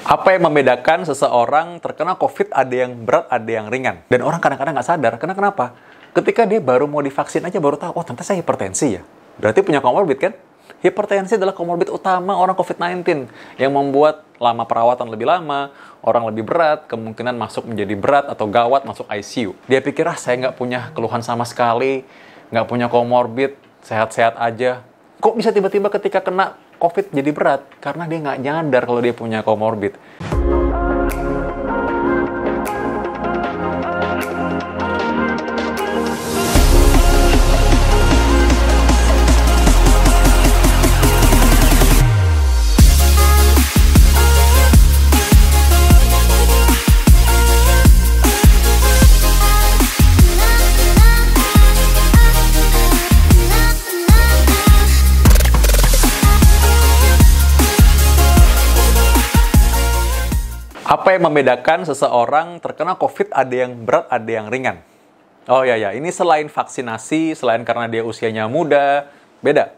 Apa yang membedakan seseorang terkena COVID ada yang berat, ada yang ringan? Dan orang kadang-kadang nggak sadar. Kenapa? Ketika dia baru mau divaksin aja baru tahu, oh ternyata saya hipertensi ya. Berarti punya komorbid kan? Hipertensi adalah komorbid utama orang COVID-19 yang membuat lama perawatan lebih lama, orang lebih berat, kemungkinan masuk menjadi berat atau gawat masuk ICU. Dia pikir, saya nggak punya keluhan sama sekali, nggak punya komorbid, sehat-sehat aja. Kok bisa tiba-tiba ketika kena COVID jadi berat? Karena dia nggak nyadar kalau dia punya komorbid. Apa yang membedakan seseorang terkena COVID ada yang berat, ada yang ringan? Oh ya, ini selain vaksinasi, selain karena dia usianya muda, beda.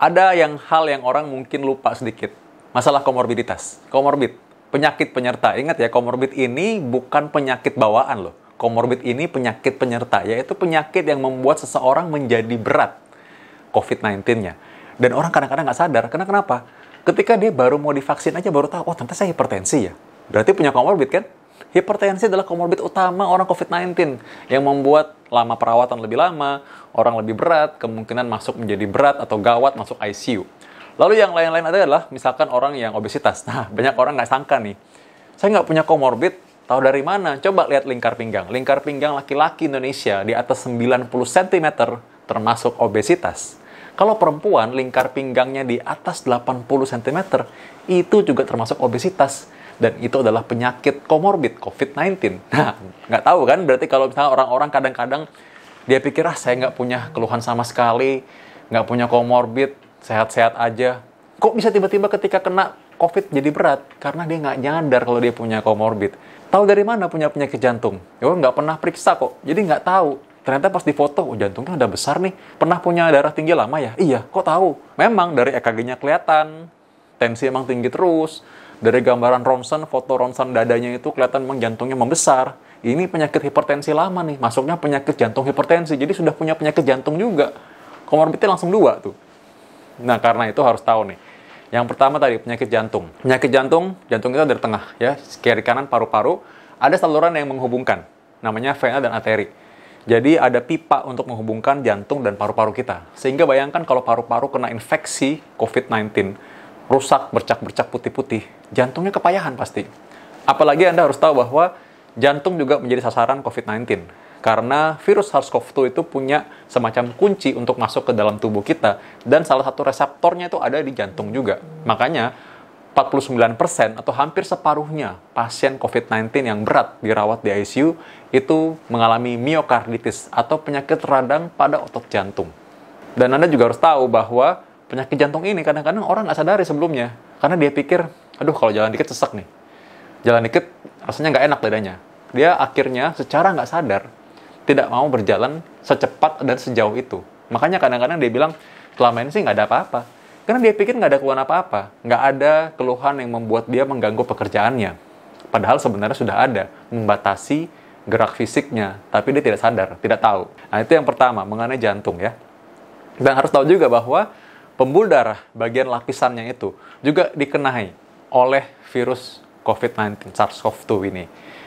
Ada hal yang orang mungkin lupa sedikit. Masalah komorbiditas. Komorbid, penyakit penyerta. Ingat ya, komorbid ini bukan penyakit bawaan loh. Komorbid ini penyakit penyerta, yaitu penyakit yang membuat seseorang menjadi berat COVID-19-nya. Dan orang kadang-kadang nggak sadar. Kenapa? Ketika dia baru mau divaksin aja baru tahu, oh ternyata saya hipertensi ya. Berarti punya komorbid kan? Hipertensi adalah komorbid utama orang COVID-19 yang membuat lama perawatan lebih lama, orang lebih berat, kemungkinan masuk menjadi berat atau gawat masuk ICU. Lalu yang lain-lain adalah misalkan orang yang obesitas. Nah, banyak orang nggak sangka nih, saya nggak punya komorbid, tahu dari mana? Coba lihat lingkar pinggang. Lingkar pinggang laki-laki Indonesia di atas 90 cm termasuk obesitas. Kalau perempuan, lingkar pinggangnya di atas 80 cm, itu juga termasuk obesitas. Dan itu adalah penyakit komorbid COVID-19. Nah, nggak tahu kan? Berarti kalau misalnya orang-orang kadang-kadang dia pikir, saya nggak punya keluhan sama sekali, nggak punya komorbid, sehat-sehat aja. Kok bisa tiba-tiba ketika kena COVID jadi berat? Karena dia nggak nyadar kalau dia punya komorbid. Tahu dari mana punya penyakit jantung? Ya nggak pernah periksa kok, jadi nggak tahu. Ternyata pas difoto, jantungnya udah besar nih. Pernah punya darah tinggi lama ya? Iya, kok tahu? Memang dari EKG-nya kelihatan, tensi emang tinggi terus. Dari gambaran ronsen, foto ronsen dadanya itu kelihatan memang jantungnya membesar. Ini penyakit hipertensi lama nih, masuknya penyakit jantung hipertensi. Jadi sudah punya penyakit jantung juga. Komorbidnya langsung 2 tuh. Nah, karena itu harus tahu nih. Yang pertama tadi, penyakit jantung. Penyakit jantung kita dari tengah, ya. Kiri kanan paru-paru, ada saluran yang menghubungkan. Namanya vena dan arteri. Jadi ada pipa untuk menghubungkan jantung dan paru-paru kita. Sehingga bayangkan kalau paru-paru kena infeksi COVID-19, rusak, bercak-bercak putih-putih, jantungnya kepayahan pasti. Apalagi Anda harus tahu bahwa jantung juga menjadi sasaran COVID-19. Karena virus SARS-CoV-2 itu punya semacam kunci untuk masuk ke dalam tubuh kita, dan salah satu reseptornya itu ada di jantung juga. Makanya, 49% atau hampir separuhnya pasien COVID-19 yang berat dirawat di ICU itu mengalami miokarditis atau penyakit radang pada otot jantung. Dan Anda juga harus tahu bahwa penyakit jantung ini kadang-kadang orang nggak sadari sebelumnya. Karena dia pikir, aduh kalau jalan dikit sesek nih. Jalan dikit rasanya nggak enak dadanya. Dia akhirnya secara nggak sadar tidak mau berjalan secepat dan sejauh itu. Makanya kadang-kadang dia bilang, selama ini sih nggak ada apa-apa. Karena dia pikir nggak ada keluhan apa-apa. Nggak ada keluhan yang membuat dia mengganggu pekerjaannya. Padahal sebenarnya sudah ada, membatasi gerak fisiknya. Tapi dia tidak sadar, tidak tahu. Nah itu yang pertama, mengenai jantung ya. Dan harus tahu juga bahwa pembuluh darah, bagian lapisannya itu, juga dikenai oleh virus COVID-19, SARS-CoV-2 ini.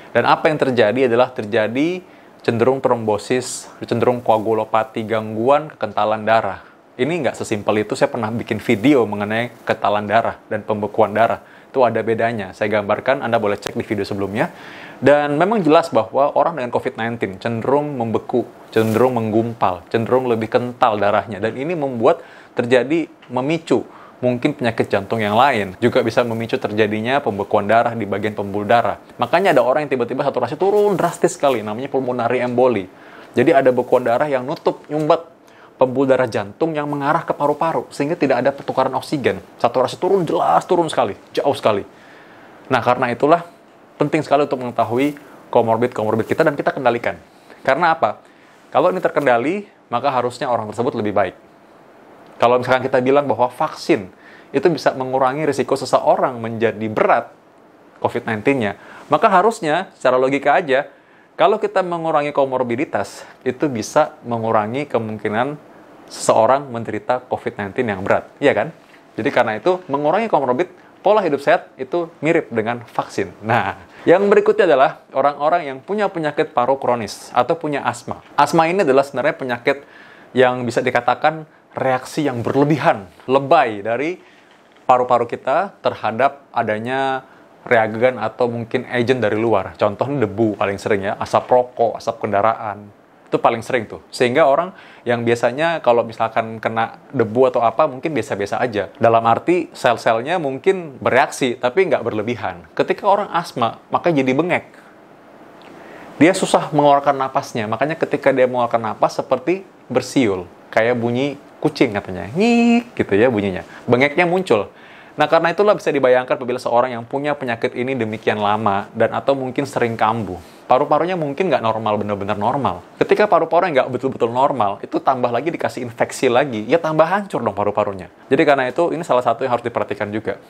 Dan apa yang terjadi adalah terjadi cenderung trombosis, cenderung koagulopati, gangguan kekentalan darah. Ini nggak sesimpel itu, saya pernah bikin video mengenai kekentalan darah dan pembekuan darah. Itu ada bedanya, saya gambarkan, Anda boleh cek di video sebelumnya. Dan memang jelas bahwa orang dengan COVID-19 cenderung membeku, cenderung menggumpal, cenderung lebih kental darahnya. Dan ini membuat terjadi memicu mungkin penyakit jantung yang lain. Juga bisa memicu terjadinya pembekuan darah di bagian pembuluh darah. Makanya ada orang yang tiba-tiba saturasi turun drastis sekali, namanya pulmonary emboli. Jadi ada bekuan darah yang nyumbat pembuluh darah jantung yang mengarah ke paru-paru, sehingga tidak ada pertukaran oksigen. Saturasi turun sekali, jauh sekali. Nah, karena itulah penting sekali untuk mengetahui komorbid kita dan kita kendalikan. Karena apa? Kalau ini terkendali, maka harusnya orang tersebut lebih baik. Kalau misalkan kita bilang bahwa vaksin itu bisa mengurangi risiko seseorang menjadi berat, COVID-19-nya. Maka harusnya, secara logika aja, kalau kita mengurangi komorbiditas, itu bisa mengurangi kemungkinan seseorang menderita COVID-19 yang berat. Iya kan? Jadi karena itu, mengurangi komorbid, pola hidup sehat itu mirip dengan vaksin. Nah, yang berikutnya adalah orang-orang yang punya penyakit paru kronis atau punya asma. Asma ini adalah sebenarnya penyakit yang bisa dikatakan reaksi yang berlebihan, lebay dari paru-paru kita terhadap adanya reagen atau mungkin agent dari luar. Contohnya debu paling sering ya, asap rokok, asap kendaraan. Itu paling sering tuh. Sehingga orang yang biasanya kalau misalkan kena debu atau apa mungkin biasa-biasa aja. Dalam arti sel-selnya mungkin bereaksi tapi nggak berlebihan. Ketika orang asma, maka jadi bengek. Dia susah mengeluarkan napasnya. Makanya ketika dia mengeluarkan napas seperti bersiul. Kayak bunyi kucing katanya. Nyik gitu ya bunyinya. Bengeknya muncul. Nah, karena itulah bisa dibayangkan apabila seorang yang punya penyakit ini demikian lama dan atau mungkin sering kambuh. Paru-parunya mungkin nggak normal, benar-benar normal. Ketika paru-paru yang nggak betul-betul normal, itu tambah lagi dikasih infeksi lagi, ya tambah hancur dong paru-parunya. Jadi karena itu, ini salah satu yang harus diperhatikan juga.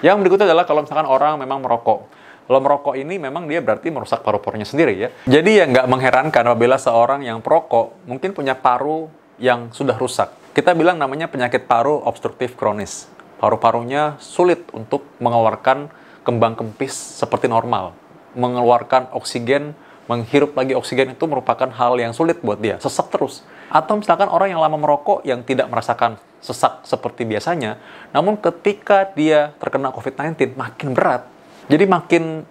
Yang berikutnya adalah kalau misalkan orang memang merokok. Kalau merokok ini memang dia berarti merusak paru-parunya sendiri ya. Jadi ya nggak mengherankan apabila seorang yang perokok mungkin punya paru yang sudah rusak. Kita bilang namanya penyakit paru obstruktif kronis. Paru-parunya sulit untuk mengeluarkan kembang kempis seperti normal. Mengeluarkan oksigen, menghirup lagi oksigen itu merupakan hal yang sulit buat dia. Sesak terus. Atau misalkan orang yang lama merokok yang tidak merasakan sesak seperti biasanya, namun ketika dia terkena COVID-19 makin berat. Jadi makin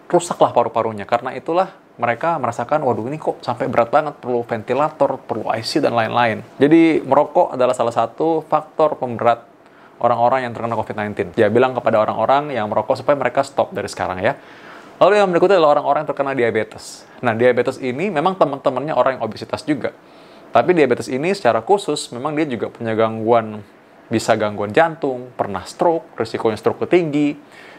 rusaklah paru-parunya. Karena itulah mereka merasakan, waduh ini kok sampai berat banget, perlu ventilator, perlu ICU, dan lain-lain. Jadi merokok adalah salah satu faktor pemberat orang-orang yang terkena COVID-19. Ya, bilang kepada orang-orang yang merokok supaya mereka stop dari sekarang ya. Lalu yang berikutnya adalah orang-orang yang terkena diabetes. Nah, diabetes ini memang teman-temannya orang yang obesitas juga. Tapi diabetes ini secara khusus memang dia juga punya gangguan, bisa gangguan jantung, pernah stroke, risikonya stroke tinggi,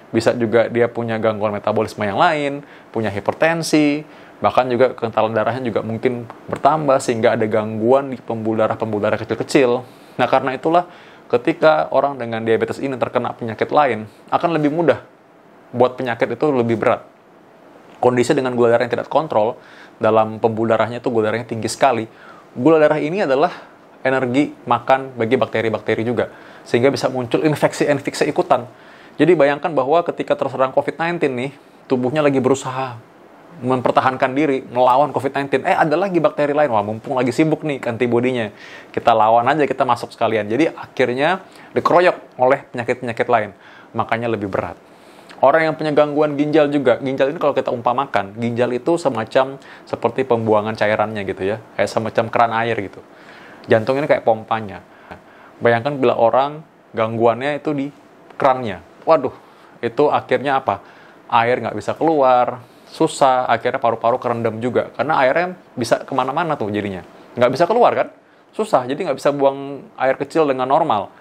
bisa juga dia punya gangguan metabolisme yang lain, punya hipertensi, bahkan juga kekentalan darahnya juga mungkin bertambah sehingga ada gangguan di pembuluh darah kecil-kecil. Nah, karena itulah ketika orang dengan diabetes ini terkena penyakit lain, akan lebih mudah buat penyakit itu lebih berat. Kondisi dengan gula darah yang tidak kontrol, dalam pembuluh darahnya itu gula darahnya tinggi sekali. Gula darah ini adalah energi makan bagi bakteri-bakteri juga. Sehingga bisa muncul infeksi-infeksi ikutan. Jadi bayangkan bahwa ketika terserang COVID-19 nih, tubuhnya lagi berusaha mempertahankan diri, melawan COVID-19. Ada lagi bakteri lain. Wah, mumpung lagi sibuk nih antibodinya. Kita lawan aja, kita masuk sekalian. Jadi akhirnya dikeroyok oleh penyakit-penyakit lain. Makanya lebih berat. Orang yang punya gangguan ginjal juga. Ginjal ini kalau kita umpamakan, ginjal itu semacam seperti pembuangan cairannya gitu ya. Kayak semacam keran air gitu. Jantung ini kayak pompanya. Bayangkan bila orang gangguannya itu di kerannya. Waduh, itu akhirnya apa? Air nggak bisa keluar, susah, akhirnya paru-paru kerendam juga. Karena airnya bisa kemana-mana tuh jadinya. Nggak bisa keluar kan? Susah, jadi nggak bisa buang air kecil dengan normal.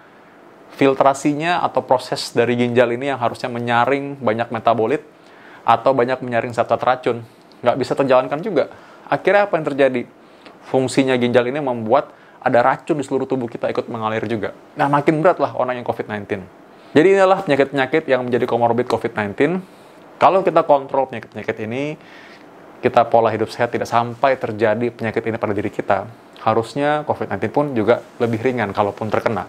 Filtrasinya atau proses dari ginjal ini yang harusnya menyaring banyak metabolit atau banyak menyaring zat-zat racun, nggak bisa terjalankan juga. Akhirnya apa yang terjadi? Fungsinya ginjal ini membuat ada racun di seluruh tubuh kita ikut mengalir juga. Nah, makin berat lah orang yang COVID-19. Jadi inilah penyakit-penyakit yang menjadi komorbid COVID-19. Kalau kita kontrol penyakit-penyakit ini, kita pola hidup sehat tidak sampai terjadi penyakit ini pada diri kita, harusnya COVID-19 pun juga lebih ringan kalaupun terkena.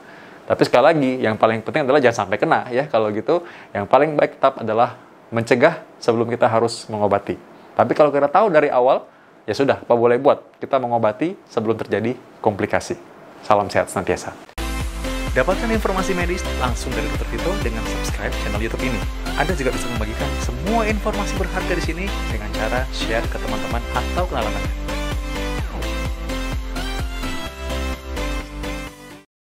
Tapi sekali lagi, yang paling penting adalah jangan sampai kena ya. Kalau gitu, yang paling baik tetap adalah mencegah sebelum kita harus mengobati. Tapi kalau kita tahu dari awal, ya sudah, apa boleh buat? Kita mengobati sebelum terjadi komplikasi. Salam sehat senantiasa. Dapatkan informasi medis langsung dari Dr. Tito dengan subscribe channel YouTube ini. Anda juga bisa membagikan semua informasi berharga di sini dengan cara share ke teman-teman atau kenalan Anda.